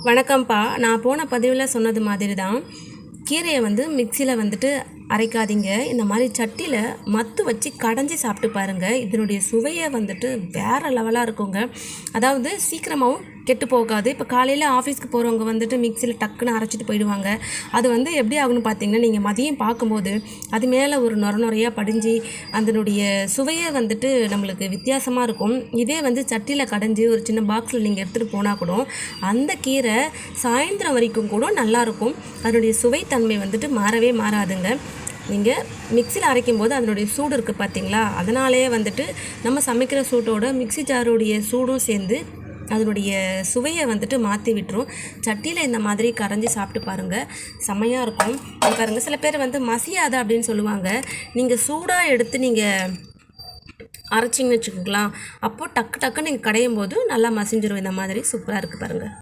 வணக்கம்ப்பா. நான் போன பதிவில் சொன்னது மாதிரி தான். கீரையை மிக்சியில் அரைக்காதீங்க. இந்த மாதிரி சட்டியில் மத்து வச்சு கடைஞ்சி சாப்பிட்டு பாருங்கள். இதனுடைய சுவையை வேறு லெவலாக இருக்குங்க. அதாவது சீக்கிரமாகவும் கெட்டு போகாது. இப்போ காலையில் ஆஃபீஸ்க்கு போகிறவங்க மிக்சியில் டக்குன்னு அரைச்சிட்டு போயிடுவாங்க. அது எப்படி ஆகுன்னு பார்த்தீங்கன்னா, நீங்கள் மதியம் பார்க்கும்போது அது மேலே ஒரு நுரையாக படிஞ்சு அதனுடைய சுவையே நம்மளுக்கு வித்தியாசமாக இருக்கும். இதே சட்டியில் கடைஞ்சி ஒரு சின்ன பாக்ஸில் நீங்கள் எடுத்துகிட்டு போனால் கூட அந்த கீரை சாயந்தரம் வரைக்கும் கூட நல்லாயிருக்கும். அதனுடைய சுவைத்தன்மை மாறவே மாறாதுங்க. நீங்கள் மிக்சியில் அரைக்கும் போது அதனுடைய சூடு இருக்குது பார்த்தீங்களா, அதனாலேயே நம்ம சமைக்கிற சூட்டோட மிக்சி ஜாருடைய சூடும் சேர்ந்து அதனுடைய சுவையை மாற்றி விட்டுரும். சட்டியில் இந்த மாதிரி கரைஞ்சி சாப்பிட்டு பாருங்கள், செம்மையாக இருக்கும். பாருங்கள், சில பேர் மசியாத அப்படின்னு சொல்லுவாங்க. நீங்கள் சூடாக எடுத்து நீங்கள் அரைச்சிங்கன்னு வச்சுக்கோங்களேன், அப்போது டக்குன்னு நீங்கள் கடையும் போது நல்லா மசிஞ்சிரும். இந்த மாதிரி சூப்பராக இருக்குது பாருங்கள்.